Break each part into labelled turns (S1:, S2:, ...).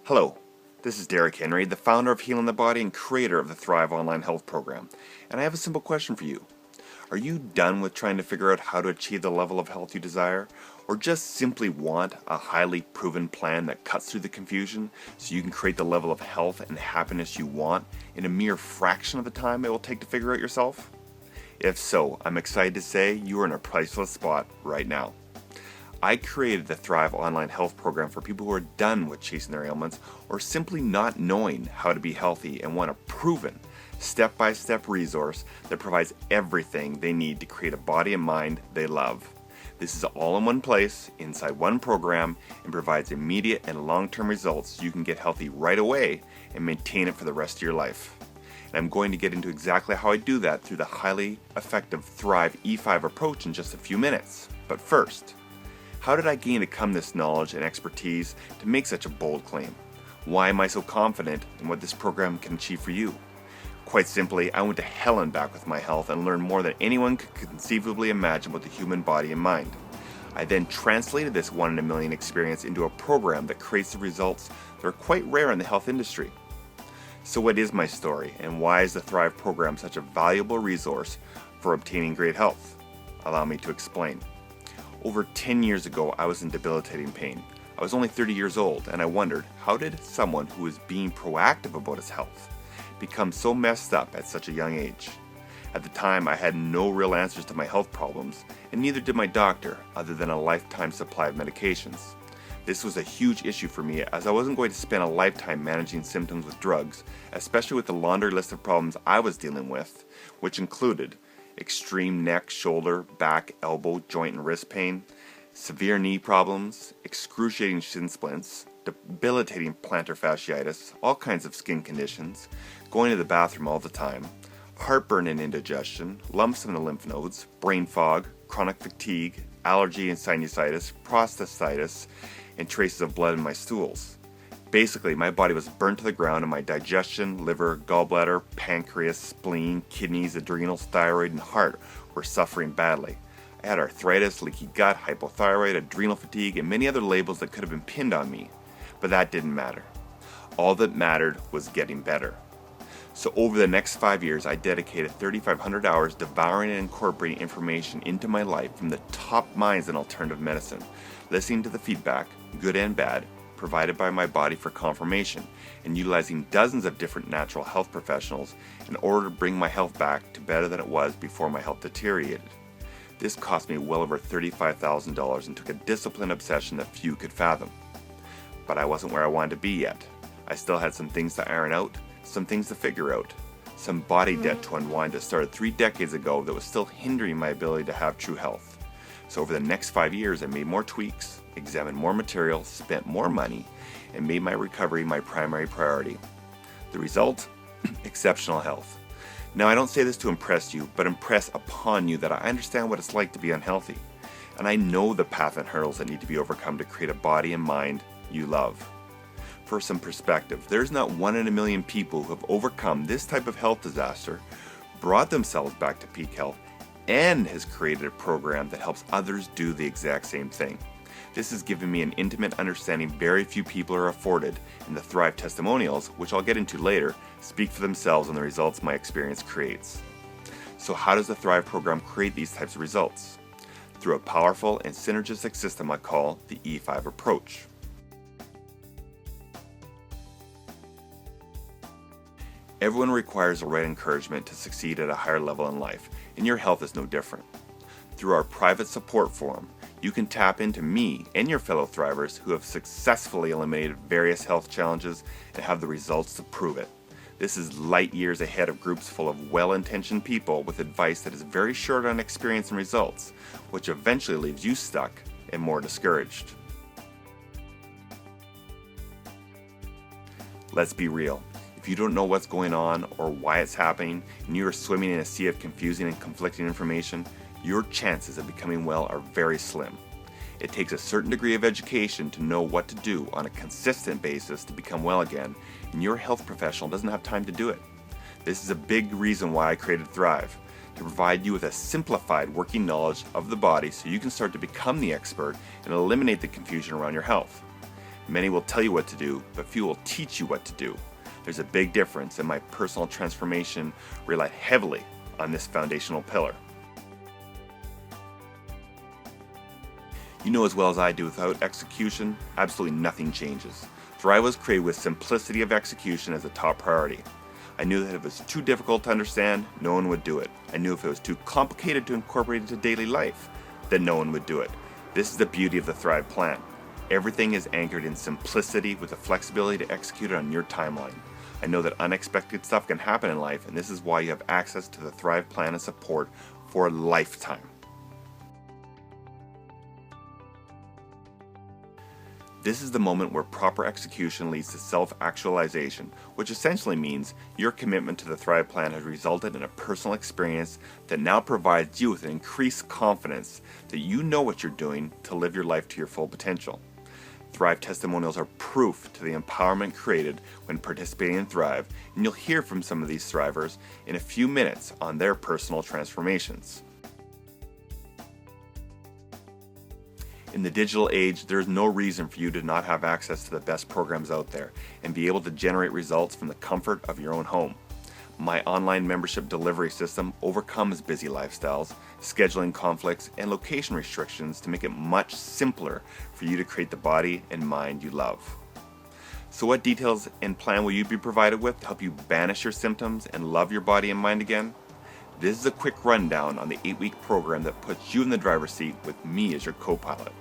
S1: Hello, this is Derek Henry, the founder of Healing the Body and creator of the Thrive Online Health Program. And I have a simple question for you. Are you done with trying to figure out how to achieve the level of health you desire? Or just simply want a highly proven plan that cuts through the confusion so you can create the level of health and happiness you want in a mere fraction of the time it will take to figure out yourself? If so, I'm excited to say you are in a priceless spot right now. I created the Thrive Online Health Program for people who are done with chasing their ailments or simply not knowing how to be healthy and want a proven, step-by-step resource that provides everything they need to create a body and mind they love. This is all in one place, inside one program, and provides immediate and long-term results so you can get healthy right away and maintain it for the rest of your life. And I'm going to get into exactly how I do that through the highly effective Thrive E5 approach in just a few minutes. But first, how did I gain to come this knowledge and expertise to make such a bold claim? Why am I so confident in what this program can achieve for you? Quite simply, I went to hell and back with my health and learned more than anyone could conceivably imagine about the human body and mind. I then translated this 1 in a million experience into a program that creates the results that are quite rare in the health industry. So what is my story, and why is the Thrive program such a valuable resource for obtaining great health? Allow me to explain. Over 10 years ago, I was in debilitating pain. I was only 30 years old, and I wondered, how did someone who was being proactive about his health become so messed up at such a young age? At the time, I had no real answers to my health problems, and neither did my doctor, other than a lifetime supply of medications. This was a huge issue for me, as I wasn't going to spend a lifetime managing symptoms with drugs, especially with the laundry list of problems I was dealing with, which included extreme neck, shoulder, back, elbow, joint, and wrist pain, severe knee problems, excruciating shin splints, debilitating plantar fasciitis, all kinds of skin conditions, going to the bathroom all the time, heartburn and indigestion, lumps in the lymph nodes, brain fog, chronic fatigue, allergy and sinusitis, prostatitis, and traces of blood in my stools. Basically, my body was burnt to the ground and my digestion, liver, gallbladder, pancreas, spleen, kidneys, adrenals, thyroid, and heart were suffering badly. I had arthritis, leaky gut, hypothyroid, adrenal fatigue, and many other labels that could have been pinned on me. But that didn't matter. All that mattered was getting better. So over the next 5 years, I dedicated 3,500 hours devouring and incorporating information into my life from the top minds in alternative medicine, listening to the feedback, good and bad, provided by my body for confirmation, and utilizing dozens of different natural health professionals in order to bring my health back to better than it was before my health deteriorated. This cost me well over $35,000 and took a disciplined obsession that few could fathom. But I wasn't where I wanted to be yet. I still had some things to iron out, some things to figure out, some body debt to unwind that started 3 decades ago that was still hindering my ability to have true health. So over the next 5 years, I made more tweaks, examined more material, spent more money, and made my recovery my primary priority. The result? Exceptional health. Now, I don't say this to impress you, but impress upon you that I understand what it's like to be unhealthy. And I know the path and hurdles that need to be overcome to create a body and mind you love. For some perspective, there's not 1 in a million people who have overcome this type of health disaster, brought themselves back to peak health, and has created a program that helps others do the exact same thing. This has given me an intimate understanding very few people are afforded, and the Thrive testimonials, which I'll get into later, speak for themselves and the results my experience creates. So how does the Thrive program create these types of results? Through a powerful and synergistic system I call the E5 approach. Everyone requires the right encouragement to succeed at a higher level in life, and your health is no different. Through our private support forum, you can tap into me and your fellow Thrivers who have successfully eliminated various health challenges and have the results to prove it. This is light years ahead of groups full of well-intentioned people with advice that is very short on experience and results, which eventually leaves you stuck and more discouraged. Let's be real. If you don't know what's going on or why it's happening, and you are swimming in a sea of confusing and conflicting information, your chances of becoming well are very slim. It takes a certain degree of education to know what to do on a consistent basis to become well again, and your health professional doesn't have time to do it. This is a big reason why I created Thrive, to provide you with a simplified working knowledge of the body so you can start to become the expert and eliminate the confusion around your health. Many will tell you what to do, but few will teach you what to do. There's a big difference, and my personal transformation relied heavily on this foundational pillar. You know as well as I do, without execution, absolutely nothing changes. Thrive was created with simplicity of execution as a top priority. I knew that if it was too difficult to understand, no one would do it. I knew if it was too complicated to incorporate into daily life, then no one would do it. This is the beauty of the Thrive Plan. Everything is anchored in simplicity with the flexibility to execute it on your timeline. I know that unexpected stuff can happen in life, and this is why you have access to the Thrive Plan and support for a lifetime. This is the moment where proper execution leads to self-actualization, which essentially means your commitment to the Thrive Plan has resulted in a personal experience that now provides you with an increased confidence that you know what you're doing to live your life to your full potential. Thrive testimonials are proof to the empowerment created when participating in Thrive, and you'll hear from some of these Thrivers in a few minutes on their personal transformations. In the digital age, there is no reason for you to not have access to the best programs out there and be able to generate results from the comfort of your own home. My online membership delivery system overcomes busy lifestyles, scheduling conflicts, and location restrictions to make it much simpler for you to create the body and mind you love. So what details and plan will you be provided with to help you banish your symptoms and love your body and mind again? This is a quick rundown on the 8-week program that puts you in the driver's seat with me as your co-pilot.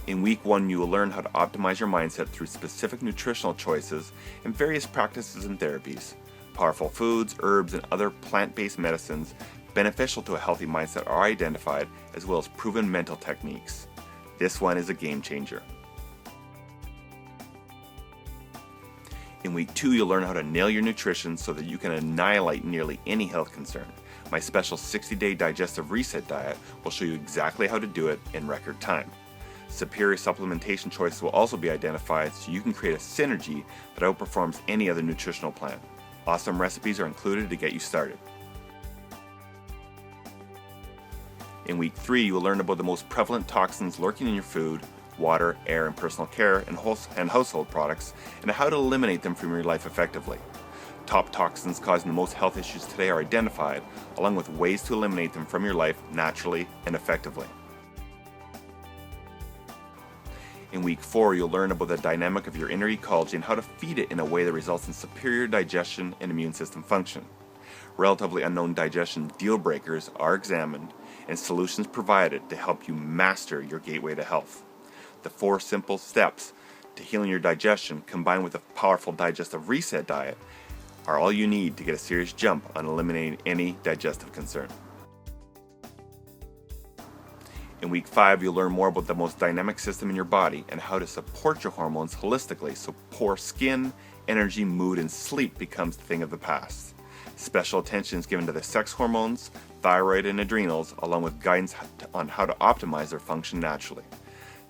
S1: In week 1, you will learn how to optimize your mindset through specific nutritional choices and various practices and therapies. Powerful foods, herbs, and other plant-based medicines beneficial to a healthy mindset are identified, as well as proven mental techniques. This one is a game changer. In week 2, you'll learn how to nail your nutrition so that you can annihilate nearly any health concern. My special 60-day digestive reset diet will show you exactly how to do it in record time. Superior supplementation choices will also be identified so you can create a synergy that outperforms any other nutritional plan. Awesome recipes are included to get you started. In week 3, you will learn about the most prevalent toxins lurking in your food, water, air, and personal care and household products, and how to eliminate them from your life effectively. Top toxins causing the most health issues today are identified, along with ways to eliminate them from your life naturally and effectively. In week 4, you'll learn about the dynamic of your inner ecology and how to feed it in a way that results in superior digestion and immune system function. Relatively unknown digestion deal breakers are examined and solutions provided to help you master your gateway to health. The 4 simple steps to healing your digestion, combined with a powerful digestive reset diet, are all you need to get a serious jump on eliminating any digestive concern. In week 5, you'll learn more about the most dynamic system in your body and how to support your hormones holistically so poor skin, energy, mood, and sleep becomes a thing of the past. Special attention is given to the sex hormones, thyroid, and adrenals, along with guidance on how to optimize their function naturally.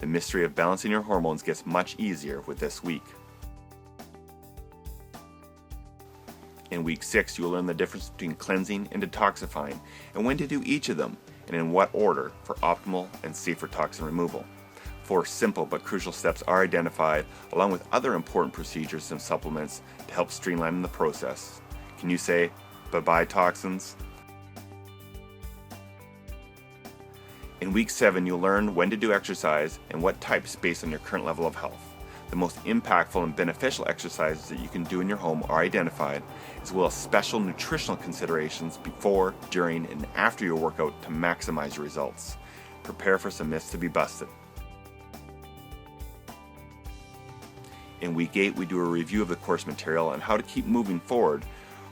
S1: The mystery of balancing your hormones gets much easier with this week. In week 6, you will learn the difference between cleansing and detoxifying and when to do each of them and in what order for optimal and safer toxin removal. 4 simple but crucial steps are identified, along with other important procedures and supplements to help streamline the process. Can you say bye-bye toxins? In week 7, you'll learn when to do exercise and what types based on your current level of health. The most impactful and beneficial exercises that you can do in your home are identified, as well as special nutritional considerations before, during, and after your workout to maximize your results. Prepare for some myths to be busted. In week 8, we do a review of the course material and how to keep moving forward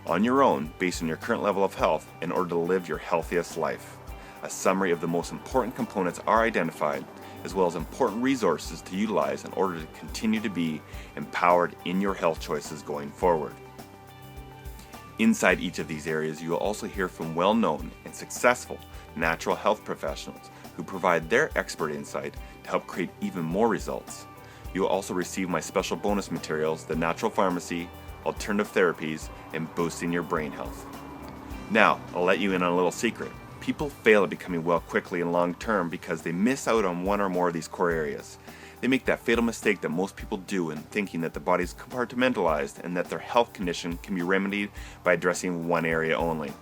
S1: on your own based on your current level of health in order to live your healthiest life. A summary of the most important components are identified, as well as important resources to utilize in order to continue to be empowered in your health choices going forward. Inside each of these areas, you will also hear from well-known and successful natural health professionals who provide their expert insight to help create even more results. You will also receive my special bonus materials, the Natural Pharmacy, Alternative Therapies, and Boosting Your Brain Health. Now, I'll let you in on a little secret. People fail at becoming well quickly and long term because they miss out on one or more of these core areas. They make that fatal mistake that most people do in thinking that the body is compartmentalized and that their health condition can be remedied by addressing one area only.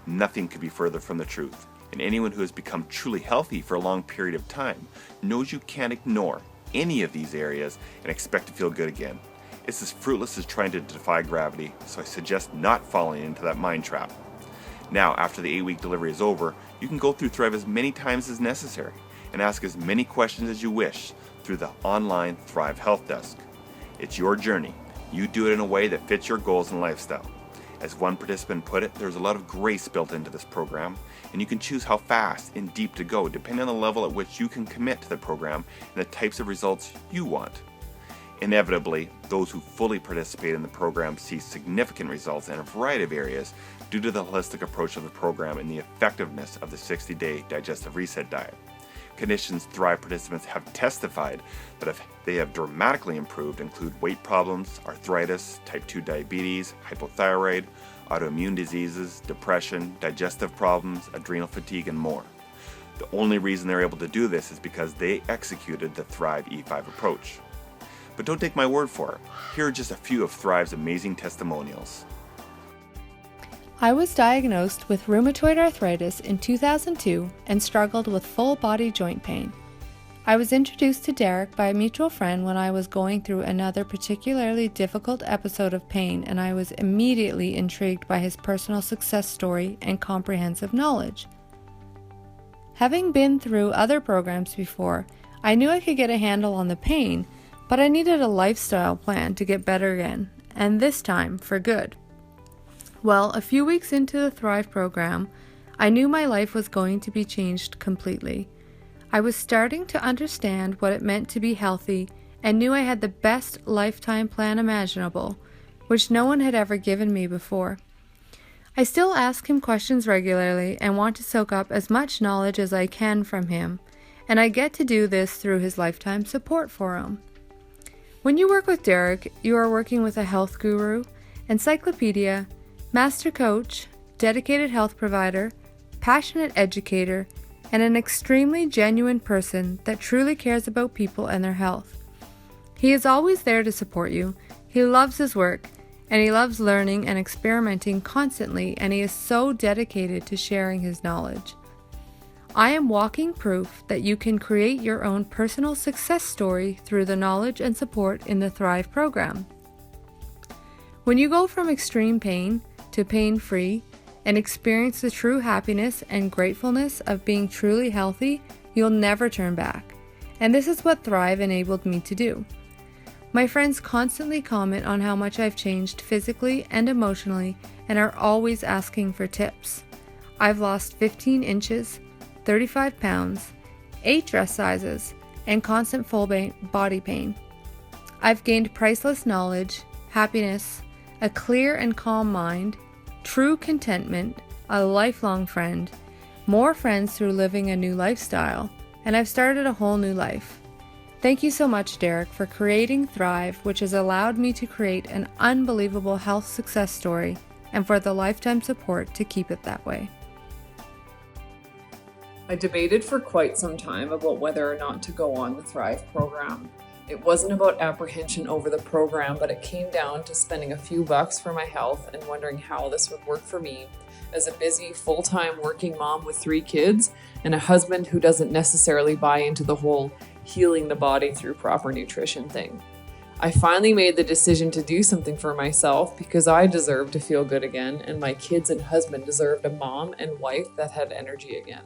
S1: Nothing could be further from the truth, and anyone who has become truly healthy for a long period of time knows you can't ignore any of these areas and expect to feel good again. It's as fruitless as trying to defy gravity, so I suggest not falling into that mind trap. Now, after the 8-week delivery is over, you can go through Thrive as many times as necessary and ask as many questions as you wish through the online Thrive Health Desk. It's your journey. You do it in a way that fits your goals and lifestyle. As one participant put it, there's a lot of grace built into this program, and you can choose how fast and deep to go depending on the level at which you can commit to the program and the types of results you want. Inevitably, those who fully participate in the program see significant results in a variety of areas due to the holistic approach of the program and the effectiveness of the 60-day digestive reset diet. Conditions Thrive participants have testified that if they have dramatically improved include weight problems, arthritis, type 2 diabetes, hypothyroid, autoimmune diseases, depression, digestive problems, adrenal fatigue, and more. The only reason they're able to do this is because they executed the Thrive E5 approach. But don't take my word for it. Here are just a few of Thrive's amazing testimonials.
S2: I was diagnosed with rheumatoid arthritis in 2002 and struggled with full body joint pain. I was introduced to Derek by a mutual friend when I was going through another particularly difficult episode of pain, and I was immediately intrigued by his personal success story and comprehensive knowledge. Having been through other programs before, I knew I could get a handle on the pain, but I needed a lifestyle plan to get better again, and this time for good. Well, a few weeks into the Thrive program, I knew my life was going to be changed completely. I was starting to understand what it meant to be healthy and knew I had the best lifetime plan imaginable, which no one had ever given me before. I still ask him questions regularly and want to soak up as much knowledge as I can from him, and I get to do this through his Lifetime Support Forum. When you work with Derek, you are working with a health guru, encyclopedia, master coach, dedicated health provider, passionate educator, and an extremely genuine person that truly cares about people and their health. He is always there to support you. He loves his work, and he loves learning and experimenting constantly, and he is so dedicated to sharing his knowledge. I am walking proof that you can create your own personal success story through the knowledge and support in the Thrive program. When you go from extreme pain to pain-free and experience the true happiness and gratefulness of being truly healthy, you'll never turn back. And this is what Thrive enabled me to do. My friends constantly comment on how much I've changed physically and emotionally and are always asking for tips. I've lost 15 inches, 35 pounds, 8 dress sizes, and constant full body pain. I've gained priceless knowledge, happiness, a clear and calm mind, true contentment, a lifelong friend, more friends through living a new lifestyle, and I've started a whole new life. Thank you so much, Derek, for creating Thrive, which has allowed me to create an unbelievable health success story, and for the Lifetime Support to keep it that way.
S3: I debated for quite some time about whether or not to go on the Thrive program. It wasn't about apprehension over the program, but it came down to spending a few bucks for my health and wondering how this would work for me as a busy, full-time working mom with 3 kids and a husband who doesn't necessarily buy into the whole healing the body through proper nutrition thing. I finally made the decision to do something for myself because I deserved to feel good again, and my kids and husband deserved a mom and wife that had energy again.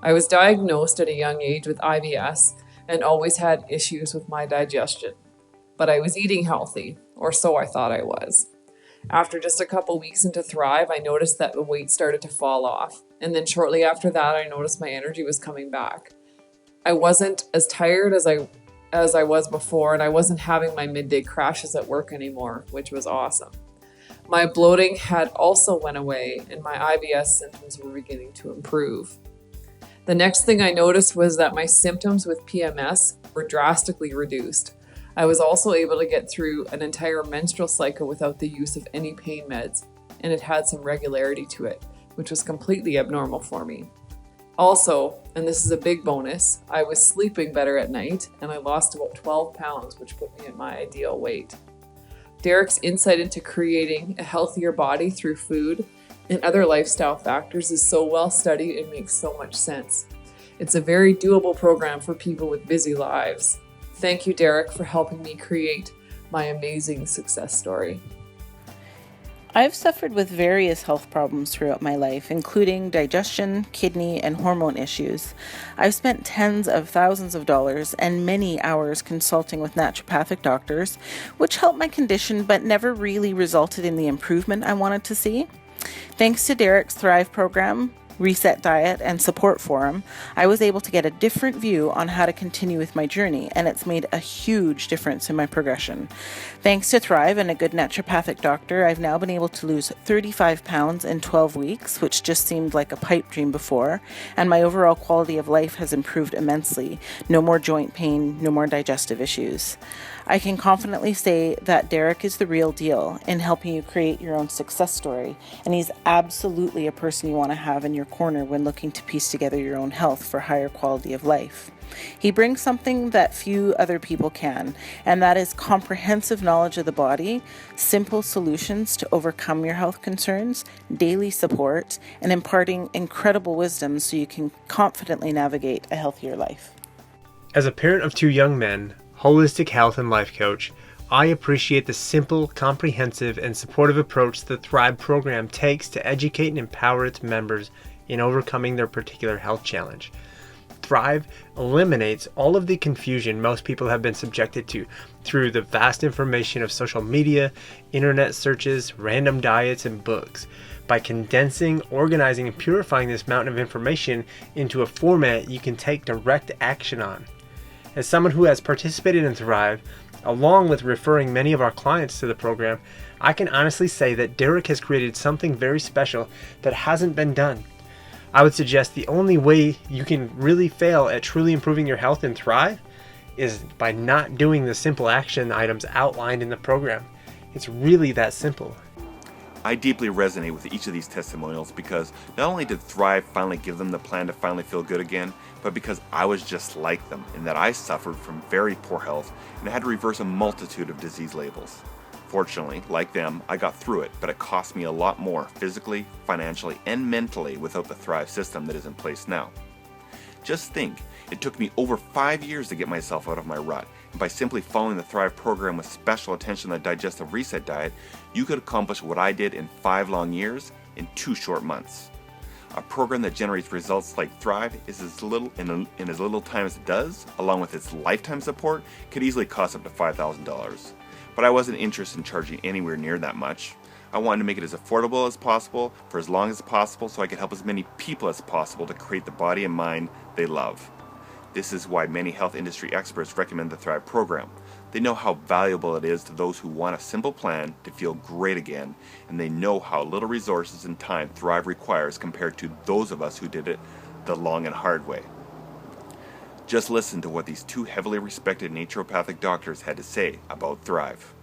S3: I was diagnosed at a young age with IBS and always had issues with my digestion. But I was eating healthy, or so I thought I was. After just a couple weeks into Thrive, I noticed that the weight started to fall off. And then shortly after that, I noticed my energy was coming back. I wasn't as tired as I was before, and I wasn't having my midday crashes at work anymore, which was awesome. My bloating had also went away, and my IBS symptoms were beginning to improve. The next thing I noticed was that my symptoms with PMS were drastically reduced. I was also able to get through an entire menstrual cycle without the use of any pain meds, and it had some regularity to it, which was completely abnormal for me. Also, and this is a big bonus, I was sleeping better at night and I lost about 12 pounds, which put me at my ideal weight. Derek's insight into creating a healthier body through food and other lifestyle factors is so well studied and makes so much sense. It's a very doable program for people with busy lives. Thank you, Derek, for helping me create my amazing success story.
S4: I've suffered with various health problems throughout my life, including digestion, kidney, and hormone issues. I've spent tens of thousands of dollars and many hours consulting with naturopathic doctors, which helped my condition but never really resulted in the improvement I wanted to see. Thanks to Derek's Thrive program, Reset Diet, and support forum, I was able to get a different view on how to continue with my journey, and it's made a huge difference in my progression. Thanks to Thrive and a good naturopathic doctor, I've now been able to lose 35 pounds in 12 weeks, which just seemed like a pipe dream before, and my overall quality of life has improved immensely. No more joint pain, no more digestive issues. I can confidently say that Derek is the real deal in helping you create your own success story, and he's absolutely a person you want to have in your corner when looking to piece together your own health for higher quality of life. He brings something that few other people can, and that is comprehensive knowledge of the body, simple solutions to overcome your health concerns, daily support, and imparting incredible wisdom so you can confidently navigate a healthier life.
S5: As a parent of two young men, holistic health and life coach, I appreciate the simple, comprehensive, and supportive approach the Thrive program takes to educate and empower its members in overcoming their particular health challenge. Thrive eliminates all of the confusion most people have been subjected to through the vast information of social media, internet searches, random diets, and books. By condensing, organizing, and purifying this mountain of information into a format you can take direct action on. As someone who has participated in Thrive, along with referring many of our clients to the program, I can honestly say that Derek has created something very special that hasn't been done. I would suggest the only way you can really fail at truly improving your health and thrive is by not doing the simple action items outlined in the program. It's really that simple.
S1: I deeply resonate with each of these testimonials because not only did Thrive finally give them the plan to finally feel good again, but because I was just like them in that I suffered from very poor health and had to reverse a multitude of disease labels. Fortunately, like them, I got through it, but it cost me a lot more physically, financially, and mentally without the Thrive system that is in place now. Just think, it took me over 5 years to get myself out of my rut, and by simply following the Thrive program with special attention to the digestive reset diet, you could accomplish what I did in 5 long years in 2 short months. A program that generates results like Thrive is as little in as little time as it does, along with its lifetime support, could easily cost up to $5,000. But I wasn't interested in charging anywhere near that much. I wanted to make it as affordable as possible for as long as possible so I could help as many people as possible to create the body and mind they love. This is why many health industry experts recommend the Thrive program. They know how valuable it is to those who want a simple plan to feel great again, and they know how little resources and time Thrive requires compared to those of us who did it the long and hard way. Just listen to what these two heavily respected naturopathic doctors had to say about Thrive.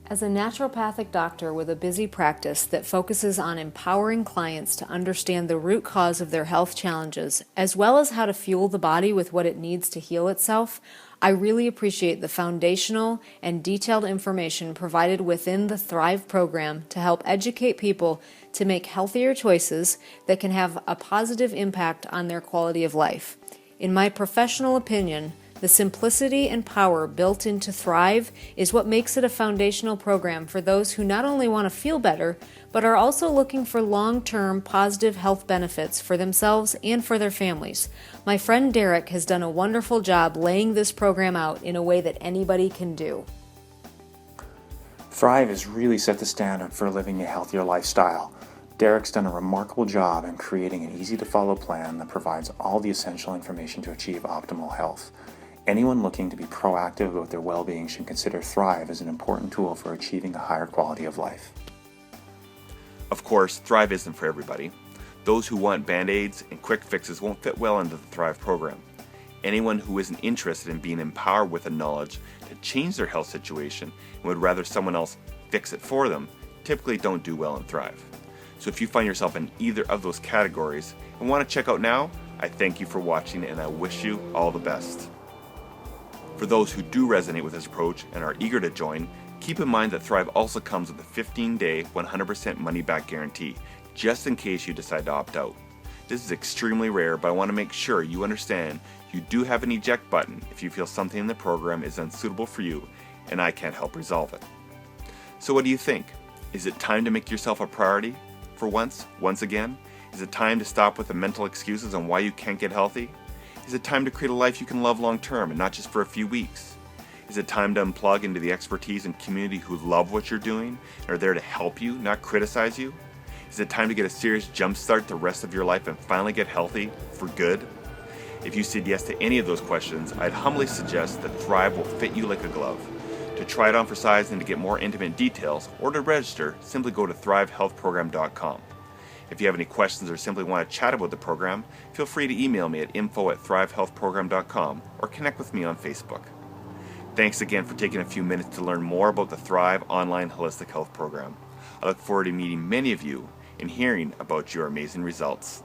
S2: As a naturopathic doctor with a busy practice that focuses on empowering clients to understand the root cause of their health challenges, as well as how to fuel the body with what it needs to heal itself, I really appreciate the foundational and detailed information provided within the Thrive program to help educate people to make healthier choices that can have a positive impact on their quality of life. In my professional opinion, the simplicity and power built into Thrive is what makes it a foundational program for those who not only want to feel better, but are also looking for long-term positive health benefits for themselves and for their families. My friend Derek has done a wonderful job laying this program out in a way that anybody can do.
S6: Thrive has really set the standard for living a healthier lifestyle. Derek's done a remarkable job in creating an easy-to-follow plan that provides all the essential information to achieve optimal health. Anyone looking to be proactive about their well-being should consider Thrive as an important tool for achieving a higher quality of life.
S1: Of course, Thrive isn't for everybody. Those who want band-aids and quick fixes won't fit well into the Thrive program. Anyone who isn't interested in being empowered with the knowledge to change their health situation and would rather someone else fix it for them typically don't do well in Thrive. So if you find yourself in either of those categories and want to check out now, I thank you for watching and I wish you all the best. For those who do resonate with this approach and are eager to join, keep in mind that Thrive also comes with a 15-day, 100% money-back guarantee, just in case you decide to opt out. This is extremely rare, but I want to make sure you understand you do have an eject button if you feel something in the program is unsuitable for you and I can't help resolve it. So what do you think? Is it time to make yourself a priority for once again? Is it time to stop with the mental excuses on why you can't get healthy? Is it time to create a life you can love long term and not just for a few weeks? Is it time to unplug into the expertise and community who love what you're doing and are there to help you, not criticize you? Is it time to get a serious jumpstart the rest of your life and finally get healthy for good? If you said yes to any of those questions, I'd humbly suggest that Thrive will fit you like a glove. To try it on for size and to get more intimate details or to register, simply go to thrivehealthprogram.com. If you have any questions or simply want to chat about the program, feel free to email me at info@thrivehealthprogram.com or connect with me on Facebook. Thanks again for taking a few minutes to learn more about the Thrive Online Holistic Health Program. I look forward to meeting many of you and hearing about your amazing results.